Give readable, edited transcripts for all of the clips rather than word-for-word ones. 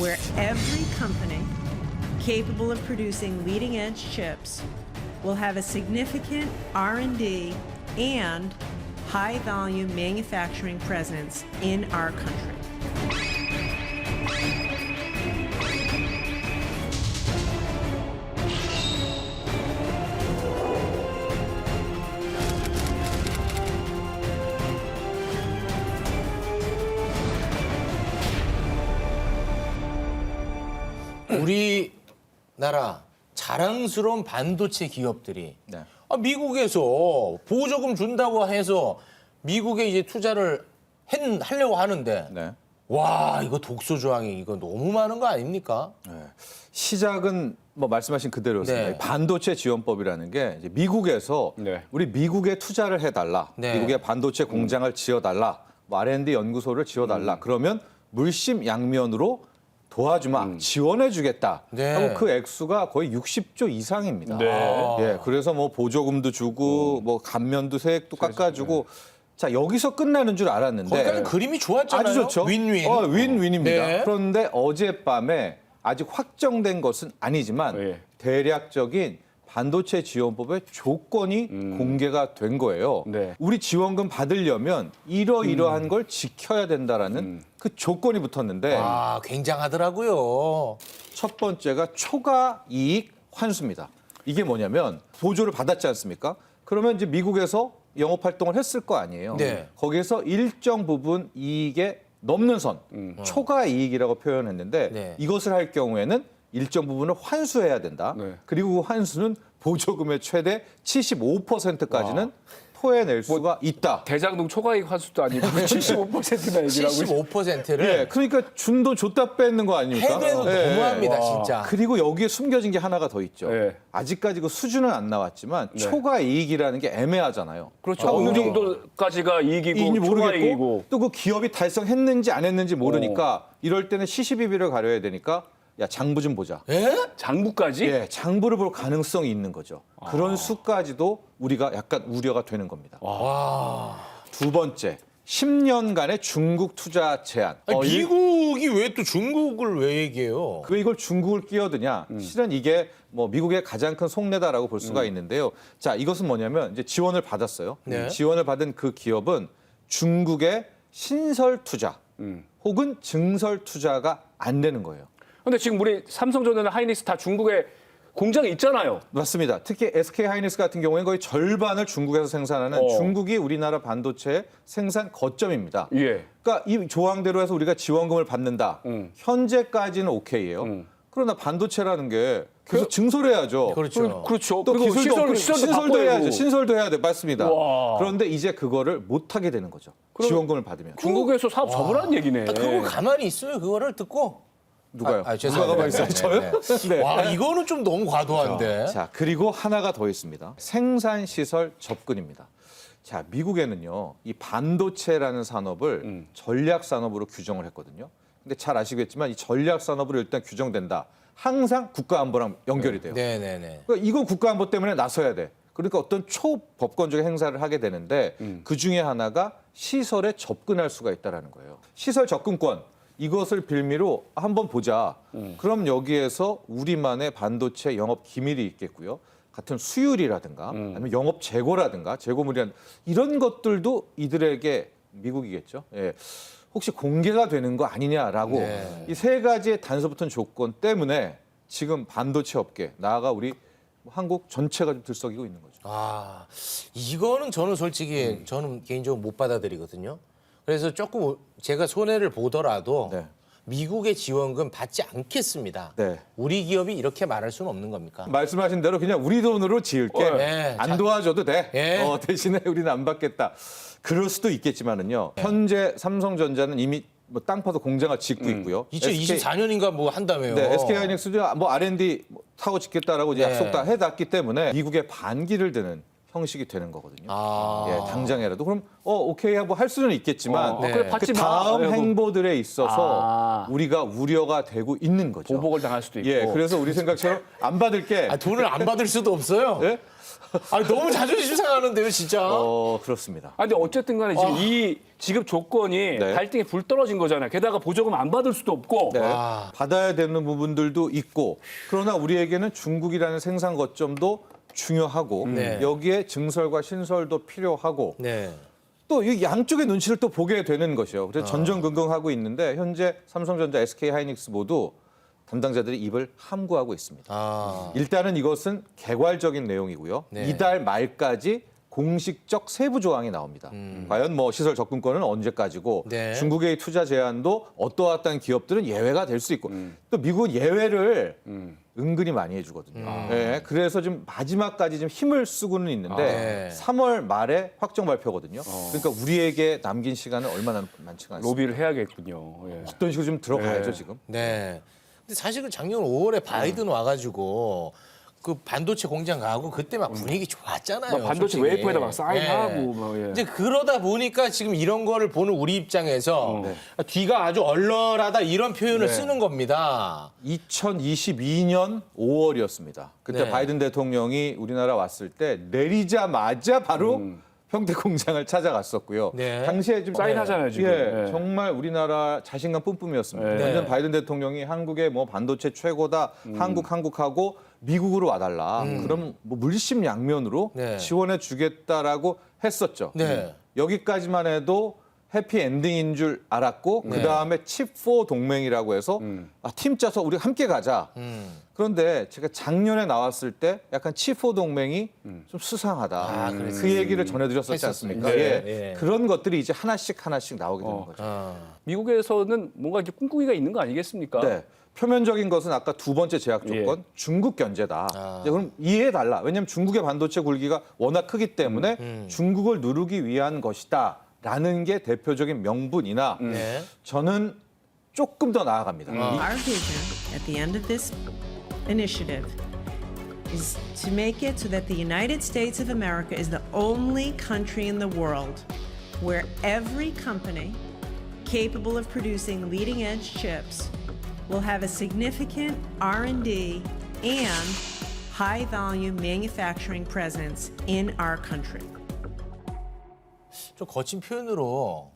where every company capable of producing leading-edge chips will have a significant R&D and high-volume manufacturing presence in our country. 우리나라 자랑스러운 반도체 기업들이 네. 미국에서 보조금 준다고 해서 미국에 이제 투자를 하려고 하는데 네. 와 이거 독소 조항이 이거 너무 많은 거 아닙니까? 시작은 뭐 말씀하신 그대로였습니다. 네. 반도체 지원법이라는 게 이제 미국에서 네. 우리 미국에 투자를 해달라, 네. 미국에 반도체 공장을 지어달라, 뭐 R&D 연구소를 지어달라. 그러면 물심양면으로 도와주마, 지원해주겠다. 네. 하고 그 액수가 거의 60조 이상입니다. 네. 예, 그래서 뭐 보조금도 주고, 뭐 감면도 세액도 깎아주고. 자, 여기서 끝나는 줄 알았는데. 거기까지 그림이 좋았잖아요. 아주 좋죠. 윈윈. 윈윈입니다. 네. 그런데 어젯밤에 아직 확정된 것은 아니지만 예. 대략적인 반도체 지원법의 조건이 공개가 된 거예요. 네. 우리 지원금 받으려면 이러이러한 걸 지켜야 된다라는 그 조건이 붙었는데 아 굉장하더라고요. 첫 번째가 초과 이익 환수입니다. 이게 뭐냐면 보조를 받았지 않습니까? 그러면 이제 미국에서 영업 활동을 했을 거 아니에요. 네. 거기에서 일정 부분 이익에 넘는 선, 초과 이익이라고 표현했는데 네. 이것을 할 경우에는 일정 부분을 환수해야 된다. 네. 그리고 그 환수는 보조금의 최대 75%까지는 토해낼 수가 있다. 대장동 초과이익 환수도 아니고 75%나 얘기라고 75%를 예, 그러니까 준 돈 줬다 뺏는 거 아닙니까? 해외는 예. 너무합니다 와. 진짜. 그리고 여기에 숨겨진 게 하나가 더 있죠. 네. 아직까지 그 수준은 안 나왔지만 네. 초과 이익이라는 게 애매하잖아요. 그렇죠. 어느 정도까지가 이익이고 이익이 모르겠고 초과이익이고. 또 그 기업이 달성했는지 안 했는지 모르니까 이럴 때는 시시비비를 가려야 되니까 야 장부 좀 보자. 예? 장부까지? 예, 장부를 볼 가능성이 있는 거죠. 그런 수까지도 우리가 약간 우려가 되는 겁니다. 와. 두 번째, 10년간의 중국 투자 제한. 아니, 미국이 왜 또 중국을 왜 얘기해요? 왜 이걸 중국을 끼어드냐? 실은 이게 뭐 미국의 가장 큰 속내다라고 볼 수가 있는데요. 자, 이것은 뭐냐면 이제 지원을 받았어요. 네. 지원을 받은 그 기업은 중국의 신설 투자 혹은 증설 투자가 안 되는 거예요. 근데 지금 우리 삼성전자나 하이닉스 다 중국에 공장이 있잖아요. 맞습니다. 특히 SK 하이닉스 같은 경우에는 거의 절반을 중국에서 생산하는 중국이 우리나라 반도체 생산 거점입니다. 예. 그러니까 이 조항대로 해서 우리가 지원금을 받는다. 현재까지는 오케이예요. 그러나 반도체라는 게 계속 증설해야죠. 그렇죠. 그렇죠. 또 그리고 기술도 업그레이드, 시설도 신설도 바꿔야 해야죠. 되고. 신설도 해야 돼. 맞습니다. 와. 그런데 이제 그거를 못 하게 되는 거죠. 지원금을 받으면. 중국에서 사업 접으라는 얘기네. 그거 가만히 있어요. 그거를 듣고. 누가요? 죄송합니다. 누가 가만히 있어요? 저요? 네. 와 이거는 좀 너무 과도한데. 자, 그리고 하나가 더 있습니다. 생산 시설 접근입니다. 자, 미국에는요, 이 반도체라는 산업을 전략 산업으로 규정을 했거든요. 근데 잘 아시겠지만 이 전략 산업으로 일단 규정된다. 항상 국가 안보랑 연결이 돼요. 네네네. 그러니까 이건 국가 안보 때문에 나서야 돼. 그러니까 어떤 초법권적 행사를 하게 되는데 그 중에 하나가 시설에 접근할 수가 있다라는 거예요. 시설 접근권. 이것을 빌미로 한번 보자. 그럼 여기에서 우리만의 반도체 영업 기밀이 있겠고요. 같은 수율이라든가 아니면 영업 재고라든가 재고물이란 이런 것들도 이들에게 미국이겠죠. 예. 혹시 공개가 되는 거 아니냐라고 네. 이 세 가지의 단서 붙은 조건 때문에 지금 반도체 업계 나아가 우리 한국 전체가 좀 들썩이고 있는 거죠. 아 이거는 저는 솔직히 저는 개인적으로 못 받아들이거든요. 그래서 조금 제가 손해를 보더라도 네. 미국의 지원금 받지 않겠습니다. 네. 우리 기업이 이렇게 말할 수는 없는 겁니까? 말씀하신 대로 그냥 우리 돈으로 지을게. 네. 안 도와줘도 돼. 예. 대신에 우리는 안 받겠다. 그럴 수도 있겠지만은요. 현재 삼성전자는 이미 뭐 땅 파서 공장을 짓고 있고요. 2024년인가 뭐 한다며요. 네, SK 하이닉스도 뭐 R&D 타고 짓겠다라고 이제 네. 약속 다 해놨기 때문에 미국에 반기를 드는 형식이 되는 거거든요. 아. 예, 당장이라도 그럼 오케이 하고 할 수는 있겠지만 그래, 그 받지 마. 다음 하고. 행보들에 있어서 아. 우리가 우려가 되고 있는 거죠. 보복을 당할 수도 있고. 예, 그래서 우리 생각처럼 안 받을게. 아, 돈을 안 받을 수도 없어요. 예? 아, 너무 자존심 상하는데요, 진짜. 그렇습니다. 아, 근데 어쨌든 간에 지금 이 지급 조건이 네. 갈등에 불 떨어진 거잖아요. 게다가 보조금 안 받을 수도 없고. 네, 와. 받아야 되는 부분들도 있고 그러나 우리에게는 중국이라는 생산 거점도 중요하고 네. 여기에 증설과 신설도 필요하고 네. 또 이 양쪽의 눈치를 또 보게 되는 것이요. 그래서 전전긍긍하고 있는데 현재 삼성전자, SK하이닉스 모두 담당자들이 입을 함구하고 있습니다. 아. 일단은 이것은 개괄적인 내용이고요. 네. 이달 말까지 공식적 세부 조항이 나옵니다. 과연 뭐 시설 접근권은 언제까지고 네. 중국의 투자 제한도 어떠한 기업들은 예외가 될 수 있고 또 미국은 예외를 은근히 많이 해주거든요. 네, 그래서 좀 마지막까지 좀 힘을 쓰고는 있는데 네. 3월 말에 확정 발표거든요. 그러니까 우리에게 남긴 시간은 얼마나 많지가 않습니다. 로비를 해야겠군요. 예. 어떤 식으로 좀 들어가야죠 네. 지금. 네. 근데 사실 그 작년 5월에 바이든 와가지고 그 반도체 공장 가고 그때 막 분위기 좋았잖아요. 막 반도체 솔직히. 웨이퍼에다 막 사인하고 막, 예. 이제 그러다 보니까 지금 이런 거를 보는 우리 입장에서 뒤가 아주 얼얼하다 이런 표현을 네. 쓰는 겁니다. 2022년 5월이었습니다. 그때 네. 바이든 대통령이 우리나라 왔을 때 내리자마자 바로 평택 공장을 찾아갔었고요. 네. 당시에 좀 사인하잖아요, 지금. 예, 네. 정말 우리나라 자신감 뿜뿜이었습니다. 네. 완전 바이든 대통령이 한국의 뭐 반도체 최고다, 한국하고 미국으로 와달라. 그럼 뭐 물심양면으로 네. 지원해 주겠다라고 했었죠. 네. 여기까지만 해도 해피 엔딩인 줄 알았고 네. 그다음에 칩4 동맹이라고 해서 팀 짜서 우리 함께 가자. 그런데 제가 작년에 나왔을 때 약간 칩4 동맹이 좀 수상하다. 아, 그 얘기를 전해드렸었지 않습니까? 했었습니다. 예. 예. 그런 것들이 이제 하나씩 나오게 되는 거죠. 아. 미국에서는 뭔가 이제 꿍꿍이가 있는 거 아니겠습니까? 네. 표면적인 것은 아까 두 번째 제약 조건 중국 견제다. 이제 그럼 이해해달라. 왜냐하면 중국의 반도체 굴기가 워낙 크기 때문에 중국을 누르기 위한 것이다라는 게 대표적인 명분이나 네. 저는 조금 더 나아갑니다. Our vision at the end of this initiative is to make it so that the United States of America is the only country in the world where every company capable of producing leading edge chips will have a significant R&D and high volume manufacturing presence in our country. 좀 거친 표현으로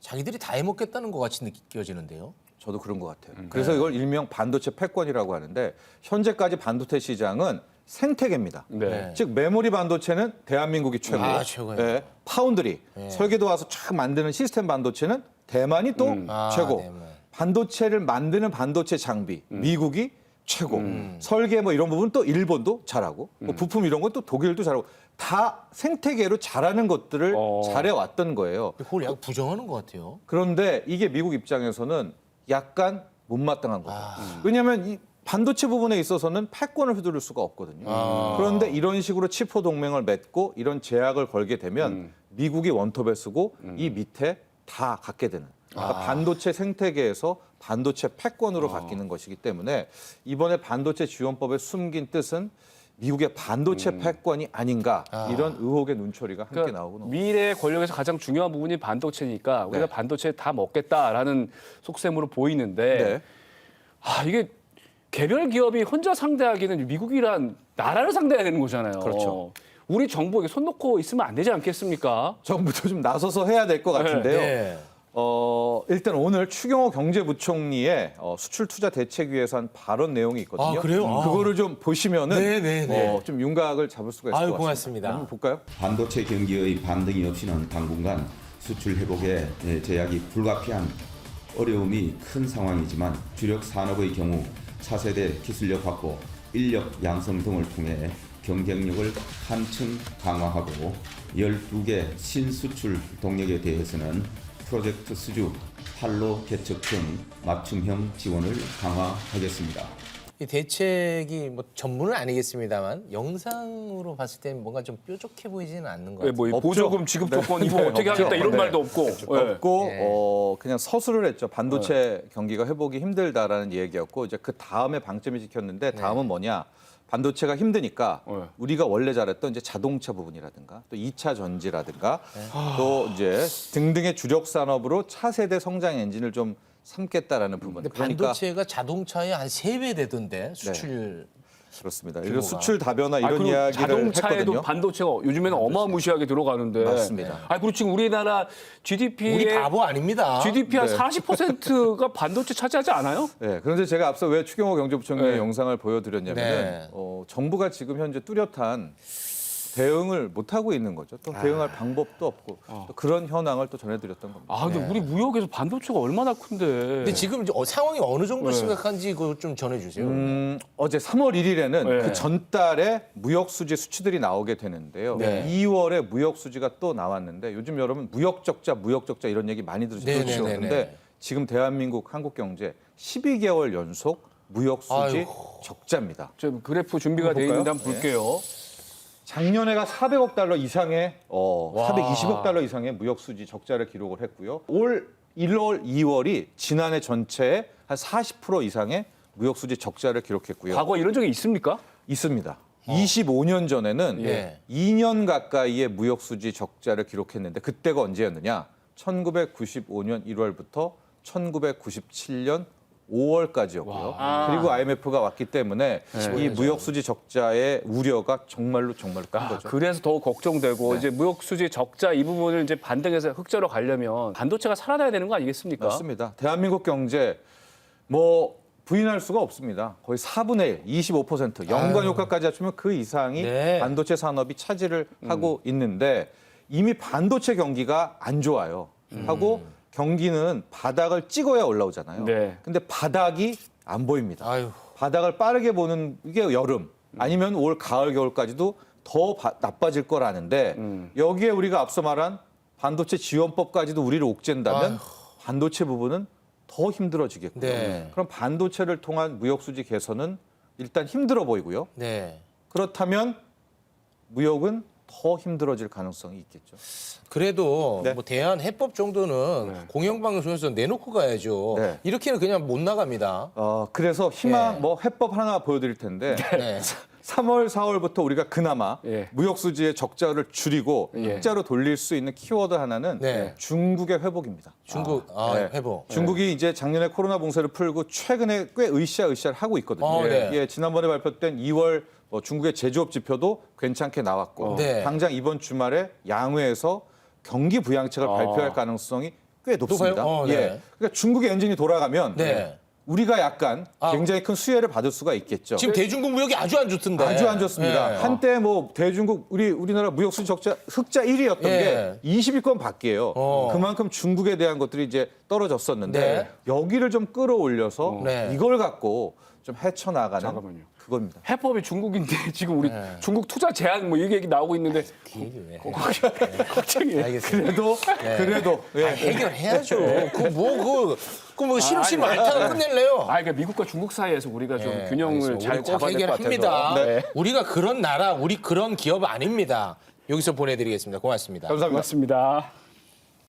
자기들이 다 해먹겠다는 것 같이 느껴지는데요. 저도 그런 것 같아요. 그래서 이걸 일명 반도체 패권이라고 하는데 현재까지 반도체 시장은 생태계입니다. 네. 즉 메모리 반도체는 대한민국이 최고. 아, 최고예요. 예, 파운드리 설계도 와서 쫙 만드는 시스템 반도체는 대만이 또 최고. 대만. 반도체를 만드는 반도체 장비 미국이 최고. 설계 뭐 이런 부분 또 일본도 잘하고 뭐 부품 이런 건 또 독일도 잘하고 다 생태계로 잘하는 것들을 잘해왔던 거예요. 그걸 약간 부정하는 것 같아요. 그런데 이게 미국 입장에서는 약간 못마땅한 거죠. 왜냐하면 이 반도체 부분에 있어서는 패권을 휘두를 수가 없거든요. 그런데 이런 식으로 칩4 동맹을 맺고 이런 제약을 걸게 되면 미국이 원톱에 쓰고 이 밑에 다 갖게 되는. 그러니까 반도체 생태계에서 반도체 패권으로 바뀌는 것이기 때문에 이번에 반도체 지원법에 숨긴 뜻은 미국의 반도체 패권이 아닌가 이런 의혹의 눈초리가 함께 그러니까 나오고 미래 권력에서 가장 중요한 부분이 반도체니까 우리가 네. 반도체 다 먹겠다라는 속셈으로 보이는데 네. 이게 개별 기업이 혼자 상대하기는 미국이란 나라를 상대해야 되는 거잖아요. 그렇죠. 우리 정부에게 손 놓고 있으면 안 되지 않겠습니까? 정부도 좀 나서서 해야 될 것 같은데요. 네. 일단 오늘 추경호 경제부총리의 수출 투자 대책위에서 한 발언 내용이 있거든요. 아, 그래요? 아. 그거를 좀 보시면은 네. 좀 윤곽을 잡을 수가 있을 아유, 것 같습니다. 고맙습니다. 한번 볼까요? 반도체 경기의 반등이 없이는 당분간 수출 회복에 제약이 불가피한 어려움이 큰 상황이지만 주력 산업의 경우 차세대 기술력 확보, 인력 양성 등을 통해 경쟁력을 한층 강화하고 12개 신수출 동력에 대해서는 프로젝트 수주, 판로 개척 등 맞춤형 지원을 강화하겠습니다. 이 대책이 뭐 전문은 아니겠습니다만 영상으로 봤을 때는 뭔가 좀 뾰족해 보이지는 않는 것 네, 같아요. 뭐 없죠. 보조금 지급 조건 이거 네, 어떻게 없죠. 하겠다 이런 네. 말도 없고. 예. 없고 네. 그냥 서술을 했죠. 반도체 경기가 회복이 힘들다라는 얘기였고 이제 그 다음에 방점이 찍혔는데 다음은 뭐냐? 반도체가 힘드니까 네. 우리가 원래 잘했던 이제 자동차 부분이라든가 또 2차 전지라든가 또 이제 등등의 주력 산업으로 차세대 성장 엔진을 좀 삼겠다라는 부분. 근데 반도체가 자동차의 한 3배 되던데 수출. 그렇습니다. 규모가. 이런 수출 다변화 아, 이런 그리고 이야기를 자동차에도 했거든요. 반도체가 요즘에는 어마무시하게 들어가는데. 맞습니다. 아, 그리고 지금 우리나라 GDP의 우리 바보 아닙니다. GDP 한 네. 40%가 반도체 차지하지 않아요? 네, 그런데 제가 앞서 왜 추경호 경제부총리의 네. 영상을 보여드렸냐면 네. 정부가 지금 현재 뚜렷한 대응을 못 하고 있는 거죠. 또 대응할 방법도 없고 또 그런 현황을 또 전해드렸던 겁니다. 아, 근데 우리 무역에서 반도체가 얼마나 큰데. 근데 지금 상황이 어느 정도 심각한지 그거 좀 전해주세요. 어제 3월 1일에는 네. 그 전달에 무역 수지 수치들이 나오게 되는데요. 네. 2월에 무역 수지가 또 나왔는데 요즘 여러분 무역 적자 이런 얘기 많이 들으실 거죠. 네네네네. 그런데 지금 대한민국 한국 경제 12개월 연속 무역 수지 적자입니다. 저 그래프 준비가 한번 돼 있는데 볼까요? 한번 볼게요. 작년에가 400억 달러 이상의 420억 달러 이상의 무역 수지 적자를 기록을 했고요. 올 1월, 2월이 지난해 전체의 한 40% 이상의 무역 수지 적자를 기록했고요. 과거 이런 적이 있습니까? 있습니다. 25년 전에는 예. 2년 가까이의 무역 수지 적자를 기록했는데 그때가 언제였느냐? 1995년 1월부터 1997년 5월까지였고요. 그리고 IMF가 왔기 때문에 이 무역 수지 적자의 우려가 정말로 큰 거죠. 그래서 더 걱정되고 이제 무역 수지 적자 이 부분을 이제 반등해서 흑자로 가려면 반도체가 살아나야 되는 거 아니겠습니까? 맞습니다. 대한민국 경제 뭐 부인할 수가 없습니다. 거의 4분의 1, 25% 연관 효과까지 합치면 그 이상이 네. 반도체 산업이 차지를 하고 있는데 이미 반도체 경기가 안 좋아요. 하고 경기는 바닥을 찍어야 올라오잖아요. 네. 근데 바닥이 안 보입니다. 아유. 바닥을 빠르게 보는 게 여름 아니면 올 가을 겨울까지도 더 나빠질 거라는데 여기에 우리가 앞서 말한 반도체 지원법까지도 우리를 옥죄한다면 반도체 부분은 더 힘들어지겠고요. 네. 그럼 반도체를 통한 무역 수지 개선은 일단 힘들어 보이고요. 네. 그렇다면 무역은 더 힘들어질 가능성이 있겠죠. 그래도 네. 뭐 대한 해법 정도는 공영방송에서 내놓고 가야죠. 네. 이렇게는 그냥 못 나갑니다. 그래서 희망 네. 뭐 해법 하나 보여드릴 텐데 네. 3월, 4월부터 우리가 그나마 예. 무역 수지의 적자를 줄이고 흑자로 돌릴 수 있는 키워드 하나는 네. 중국의 회복입니다. 중국 네. 회복. 중국이 이제 작년에 코로나 봉쇄를 풀고 최근에 꽤 으쌰으쌰를 하고 있거든요. 네. 예, 지난번에 발표된 2월 중국의 제조업 지표도 괜찮게 나왔고 네. 당장 이번 주말에 양회에서 경기 부양책을 발표할 가능성이 꽤 높습니다. 높아요? 네. 예, 그러니까 중국의 엔진이 돌아가면 네. 우리가 약간 굉장히 큰 수혜를 받을 수가 있겠죠. 지금 대중국 무역이 아주 안 좋던데. 아주 안 좋습니다. 예. 한때 뭐 대중국 우리나라 무역 수지 적자 흑자 1위였던 예. 게 20위권 밖이에요. 그만큼 중국에 대한 것들이 이제 떨어졌었는데 네. 여기를 좀 끌어올려서 네. 이걸 갖고 좀 헤쳐나가는 잠깐만요. 그겁니다. 해법이 중국인데 지금 우리 중국 투자 제한 뭐 이 얘기 나오고 있는데 걱정이에요. 알겠습니다. 그래도 예. 해결해야죠. 그뭐 싫으시면 알타가 끝낼래요. 아, 그러니까 미국과 중국 사이에서 우리가 좀 균형을 잘 꼭 잡아야 될 것 같아서. 해결합니다. 네. 우리가 그런 나라, 우리 그런 기업 아닙니다. 여기서 보내드리겠습니다. 고맙습니다. 감사합니다. 고맙습니다.